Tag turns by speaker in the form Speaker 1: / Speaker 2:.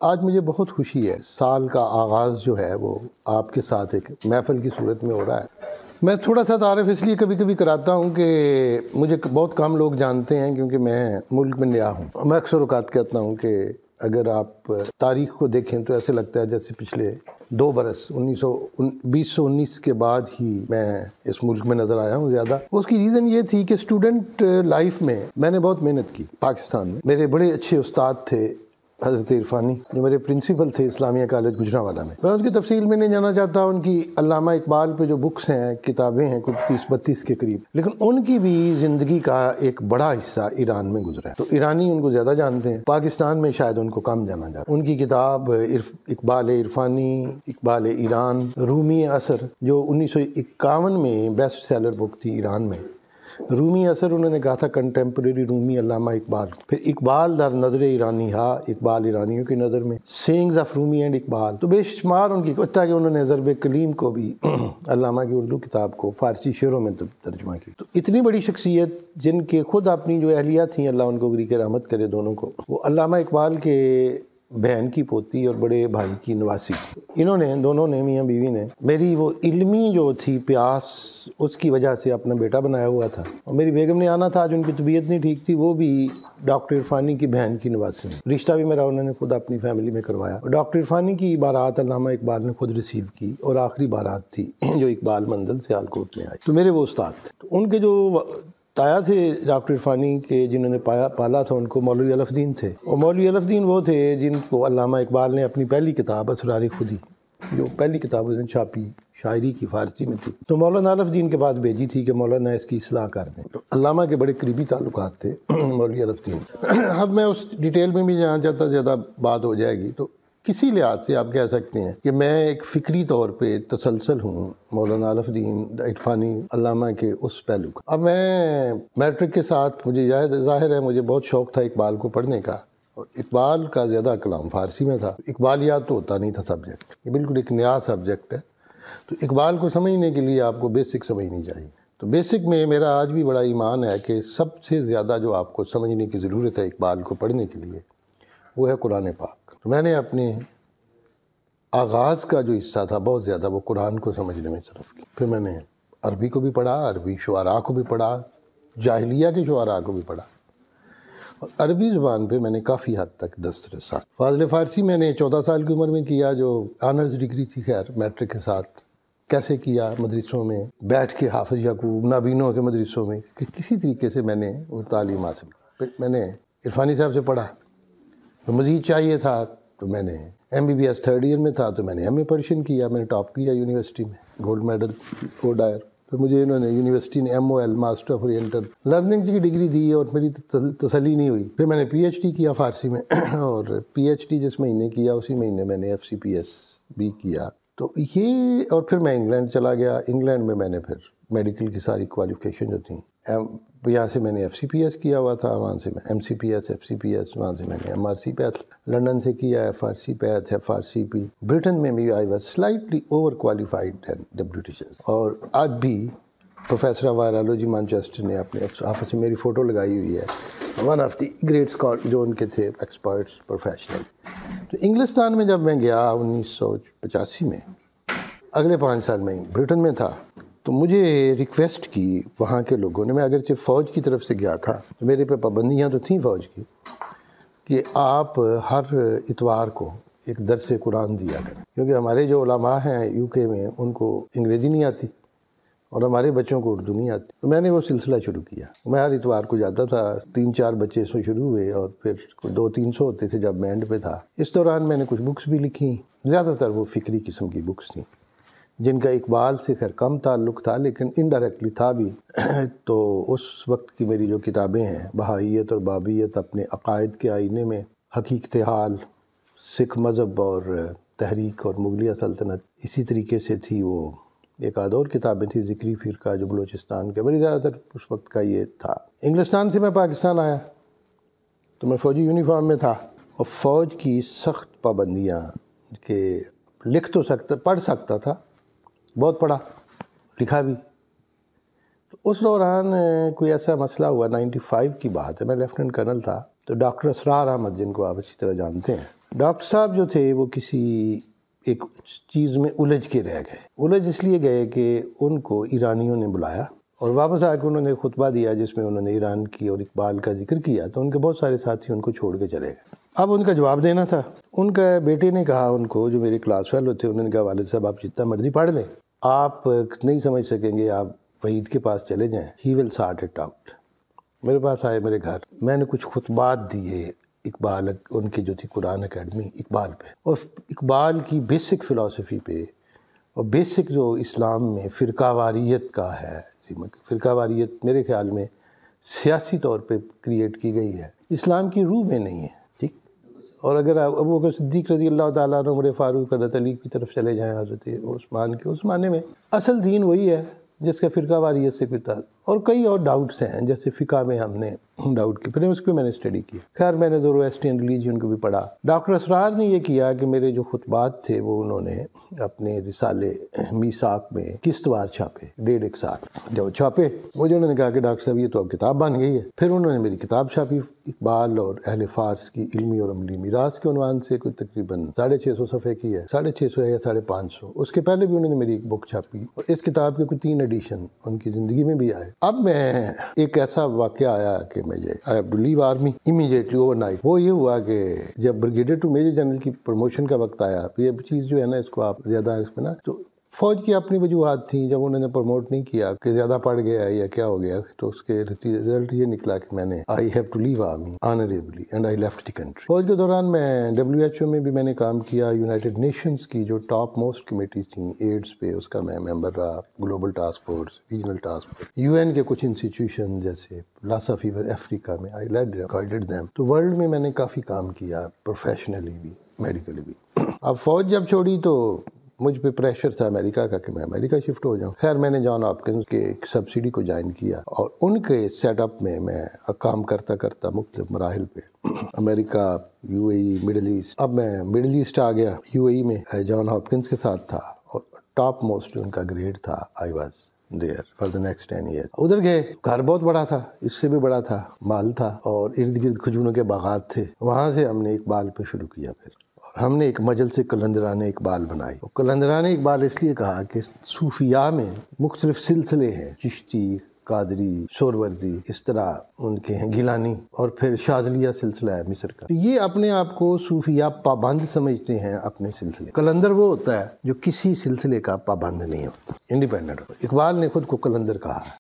Speaker 1: آج مجھے بہت خوشی ہے، سال کا آغاز جو ہے وہ آپ کے ساتھ ایک محفل کی صورت میں ہو رہا ہے۔ میں تھوڑا سا تعارف اس لیے کبھی کبھی کراتا ہوں کہ مجھے بہت کم لوگ جانتے ہیں، کیونکہ میں ملک میں نیا ہوں۔ میں اکثر اوقات کہتا ہوں کہ اگر آپ تاریخ کو دیکھیں تو ایسے لگتا ہے جیسے پچھلے 2 برس 2019 کے بعد ہی میں اس ملک میں نظر آیا ہوں زیادہ۔ اس کی ریزن یہ تھی کہ اسٹوڈنٹ لائف میں نے بہت محنت کی پاکستان میں۔ میرے بڑے اچھے استاد تھے حضرت عرفانی، جو میرے پرنسپل تھے اسلامیہ کالج گجرانوالہ میں۔ میں ان کی تفصیل میں نہیں جانا چاہتا، ان کی علامہ اقبال پہ جو بکس ہیں، کتابیں ہیں، کچھ 30-32 کے قریب، لیکن ان کی بھی زندگی کا ایک بڑا حصہ ایران میں گزرا ہے، تو ایرانی ان کو زیادہ جانتے ہیں، پاکستان میں شاید ان کو کم جانا جاتا ہے۔ ان کی کتاب اقبال عرفانی، اقبال ایران، رومی اثر، جو 1951 میں بیسٹ سیلر بک تھی ایران میں۔ رومی اثر انہوں نے کہا تھا کنٹمپریری رومی علامہ اقبال۔ پھر اقبال در نظر ایرانی ہا، اقبال ایرانیوں کی نظر میں، sayings of Rumi and Iqbal, تو بے شمار ان کی، حتیٰ کہ انہوں نے ضرب کلیم کو بھی علامہ کی اردو کتاب کو فارسی شعروں میں ترجمہ کی۔ تو اتنی بڑی شخصیت جن کے خود اپنی جو اہلیہ تھیں، اللہ ان کو گری کے رحمت کرے دونوں کو، وہ علامہ اقبال کے بہن کی پوتی اور بڑے بھائی کی نواسی تھی۔ انہوں نے دونوں نے، میاں بیوی نے، میری وہ علمی جو تھی پیاس، اس کی وجہ سے اپنا بیٹا بنایا ہوا تھا، اور میری بیگم نے آنا تھا، جو ان کی طبیعت نہیں ٹھیک تھی، وہ بھی ڈاکٹر عرفانی کی بہن کی نواسی میں۔ رشتہ بھی میرا انہوں نے خود اپنی فیملی میں کروایا۔ ڈاکٹر عرفانی کی بارات علامہ اقبال نے خود ریسیو کی، اور آخری بارات تھی جو اقبال منزل سیالکوٹ میں آئی، تو میرے وہ استاد تھے۔ تو ان کے جو تایا تھے ڈاکٹر عرفانی کے، جنہوں نے پالا تھا ان کو، مولوی الف دین تھے، اور مولوی الف دین وہ تھے جن کو علامہ اقبال نے اپنی پہلی کتاب اسرار خودی، جو پہلی کتاب انہوں نے چھاپی شاعری کی فارسی میں تھی، تو مولانا الف دین کے پاس بھیجی تھی کہ مولانا اس کی اصلاح کر دیں۔ تو علامہ کے بڑے قریبی تعلقات تھے مولوی الف دین۔ اب میں اس ڈیٹیل میں بھی جانا چاہتا، زیادہ بات ہو جائے گی، تو کسی لحاظ سے آپ کہہ سکتے ہیں کہ میں ایک فکری طور پہ تسلسل ہوں مولانا الف دین عرفانی علامہ کے اس پہلو کا۔ اب میں میٹرک کے ساتھ، مجھے ظاہر ہے مجھے بہت شوق تھا اقبال کو پڑھنے کا، اور اقبال کا زیادہ کلام فارسی میں تھا۔ اقبالیات تو ہوتا نہیں تھا سبجیکٹ، یہ بالکل ایک نیا سبجیکٹ ہے، تو اقبال کو سمجھنے کے لیے آپ کو بیسک سمجھنی چاہیے۔ تو بیسک میں میرا آج بھی بڑا ایمان ہے کہ سب سے زیادہ جو آپ کو سمجھنے کی ضرورت ہے اقبال کو پڑھنے کے لیے، وہ ہے قرآن پاک۔ تو میں نے اپنے آغاز کا جو حصہ تھا بہت زیادہ وہ قرآن کو سمجھنے میں صرف کی۔ پھر میں نے عربی کو بھی پڑھا، عربی شعراء کو بھی پڑھا، جاہلیہ کے شعراء کو بھی پڑھا، اور عربی زبان پہ میں نے کافی حد تک دست رسا۔ فاضل فارسی میں نے 14 سال کی عمر میں کیا، جو آنرز ڈگری تھی، خیر میٹرک کے ساتھ۔ کیسے کیا؟ مدرسوں میں بیٹھ کے، حافظ یعقوب، نابینوں کے مدرسوں میں، کہ کسی طریقے سے میں نے وہ تعلیم حاصل کی۔ پھر میں نے عرفانی صاحب سے پڑھا، تو مزید چاہیے تھا، تو میں نے MBBS 3rd ایئر میں تھا، تو میں نے MA پرشین کیا، میں نے ٹاپ کیا یونیورسٹی میں، گولڈ میڈل 4 ڈائر۔ پھر مجھے انہوں نے یونیورسٹی نے MOL master of oriental learning کی ڈگری دی، اور میری تسلی نہیں ہوئی۔ پھر میں نے PhD کیا فارسی میں، اور PhD جس مہینے کیا اسی مہینے میں نے FCPS بھی کیا۔ تو یہ، اور پھر میں انگلینڈ چلا گیا۔ انگلینڈ میں نے پھر میڈیکل کی ساری کوالیفیکیشن جو تھیں، یہاں سے میں نے FCPS کیا ہوا تھا، وہاں سے میں MCPS FCPS، وہاں سے میں نے MRC پیتھ لنڈن سے کیا، FRC پیتھ FRCP۔ برٹن میں بھی I was slightly over qualified then WTC، اور آج بھی پروفیسر آف وائرالوجی مانچسٹر نے اپنے آفس میں میری فوٹو لگائی ہوئی ہے، one of the great scholar جو ان کے تھے ایکسپرٹس پروفیشنل۔ تو انگلستان میں جب میں گیا 1985 میں، اگلے 5 سال میں برٹن میں تھا، تو مجھے ریکویسٹ کی وہاں کے لوگوں نے، میں اگرچہ فوج کی طرف سے گیا تھا، تو میرے پہ پابندیاں تو تھیں فوج کی، کہ آپ ہر اتوار کو ایک درس قرآن دیا کریں، کیونکہ ہمارے جو علماء ہیں UK میں ان کو انگریزی نہیں آتی، اور ہمارے بچوں کو اردو نہیں آتی۔ تو میں نے وہ سلسلہ شروع کیا، میں ہر اتوار کو جاتا تھا، 3-4 بچے سے شروع ہوئے، اور پھر 200-300 ہوتے تھے جب میں اینڈ پہ تھا۔ اس دوران میں نے کچھ بکس بھی لکھی، زیادہ تر وہ فکری قسم کی بکس تھیں، جن کا اقبال سے خیر کم تعلق تھا، لیکن انڈائریکٹلی تھا بھی۔ تو اس وقت کی میری جو کتابیں ہیں، بہائیت اور بابیت اپنے عقائد کے آئینے میں، حقیقت حال، سکھ مذہب اور تحریک اور مغلیہ سلطنت، اسی طریقے سے تھی وہ ایک آدھ اور کتابیں تھیں، ذکری فرقہ جو بلوچستان کے، بڑی زیادہ تر اس وقت کا یہ تھا۔ انگلستان سے میں پاکستان آیا تو میں فوجی یونیفارم میں تھا، اور فوج کی سخت پابندیاں کہ لکھ تو سکتا، پڑھ سکتا تھا، بہت پڑھا، لکھا بھی۔ تو اس دوران کوئی ایسا مسئلہ ہوا، 95 کی بات ہے، میں لیفٹیننٹ کرنل تھا، تو ڈاکٹر اسرار احمد، جن کو آپ اچھی طرح جانتے ہیں، ڈاکٹر صاحب جو تھے وہ کسی ایک چیز میں الجھ کے رہ گئے. الجھ اس لیے گئے کہ ان کو ایرانیوں نے بلایا اور واپس آ کے انہوں نے خطبہ دیا جس میں انہوں نے ایران کی اور اقبال کا ذکر کیا، تو ان کے بہت سارے ساتھی ان کو چھوڑ کے چلے گئے. اب ان کا جواب دینا تھا. ان کا بیٹے نے کہا ان کو، جو میرے کلاس فیلو تھے، انہوں نے کہا والد صاحب آپ جتنا مرضی پڑھ لیں، آپ نہیں سمجھ سکیں گے، آپ وحید کے پاس چلے جائیں، ہی ول سارٹ اٹ آؤٹ. میرے پاس آئے میرے گھر، میں نے کچھ خطبات دیے اقبال، ان کی جو تھی قرآن اکیڈمی اقبال پہ، اور اقبال کی بیسک فلسفی پہ، اور بیسک جو اسلام میں فرقہ واریت کا ہے. فرقہ واریت میرے خیال میں سیاسی طور پہ کریٹ کی گئی ہے، اسلام کی روح میں نہیں ہے. ٹھیک. اور اگر ابو بکر صدیق رضی اللہ تعالیٰ عنہ، عمر فاروق، حضرت علی کی طرف چلے جائیں، حضرت عثمان کے، اس معنی میں اصل دین وہی ہے جس کا فرقہ واریت سے کوئی تعلق. اور کئی اور ڈاؤٹس ہیں، جیسے فقہ میں ہم نے ڈاؤٹ کی، پھر اس پہ میں نے اسٹڈی کیا. خیر میں نے زورواسٹرین ریلیجن کو بھی پڑھا. ڈاکٹر اسرار نے یہ کیا کہ میرے جو خطبات تھے وہ انہوں نے اپنے رسالے میثاق میں قسط وار چھاپے، 1.5 سال جو چھاپے. مجھے انہوں نے کہا کہ ڈاکٹر صاحب یہ تو اب کتاب بن گئی ہے. پھر انہوں نے میری کتاب چھاپی، اقبال اور اہل فارس کی علمی اور عملی میراث کے عنوان سے، کوئی تقریباً 650 صفحے کی ہے، 650 ہے یا 550. اس کے پہلے بھی انہوں نے میری ایک بک چھاپی، اور اس کتاب کے کوئی 3 ایڈیشن ان کی زندگی میں بھی آئے. اب میں ایک ایسا واقعہ آیا کہ مجھے I have to leave army immediately overnight. وہ یہ ہوا کہ جب بریگیڈیئر ٹو میجر جنرل کی پروموشن کا وقت آیا، یہ چیز جو ہے نا، اس کو آپ زیادہ اس میں نا، تو فوج کی اپنی وجوہات تھیں. جب انہوں نے پروموٹ نہیں کیا کہ زیادہ پڑھ گیا یا کیا ہو گیا، تو اس کے رزلٹ یہ نکلا کہ میں نے I have to leave army honourably and I left the country. فوج کے دوران میں WHO میں بھی میں نے کام کیا. یونائٹڈ نیشنز کی جو ٹاپ موسٹ کمیٹیز تھیں ایڈز پہ، اس کا میں ممبر رہا. Global task force, regional task force, UN کے کچھ انسٹیٹیوشن جیسے لاسا فیور افریقہ میں آئی لیڈ گائیڈڈ دیم. تو ورلڈ میں نے کافی کام کیا، پروفیشنلی بھی میڈیکلی بھی. اب فوج جب چھوڑی تو مجھ پہ پریشر تھا امریکہ کا کہ میں امریکہ شفٹ ہو جاؤں. خیر میں نے جان ہاپکنس کے ایک سبسڈی کو جوائن کیا، اور ان کے سیٹ اپ میں کام کرتا کرتا مختلف مراحل پہ امریکہ، UAE، مڈل ایسٹ. اب میں مڈل ایسٹ آ گیا. UAE میں جان ہاپکنس کے ساتھ تھا، اور ٹاپ موسٹ ان کا گریڈ تھا. I was there for the next 10 year. ادھر گئے، گھر بہت بڑا تھا، اس سے بھی بڑا تھا، مال تھا، اور ارد گرد کھجوروں کے باغات تھے. وہاں سے ہم نے اقبال پہ شروع کیا. پھر ہم نے ایک مجلس قلندرانِ اقبال بنائی. قلندرانِ اقبال اس لیے کہا کہ صوفیاء میں مختلف سلسلے ہیں، چشتی، قادری، سہروردی، اس طرح ان کے ہیں، گیلانی، اور پھر شاذلیہ سلسلہ ہے مصر کا. یہ اپنے آپ کو صوفیاء پابند سمجھتے ہیں اپنے سلسلے. قلندر وہ ہوتا ہے جو کسی سلسلے کا پابند نہیں ہوتا، انڈیپینڈنٹ. اقبال نے خود کو قلندر کہا.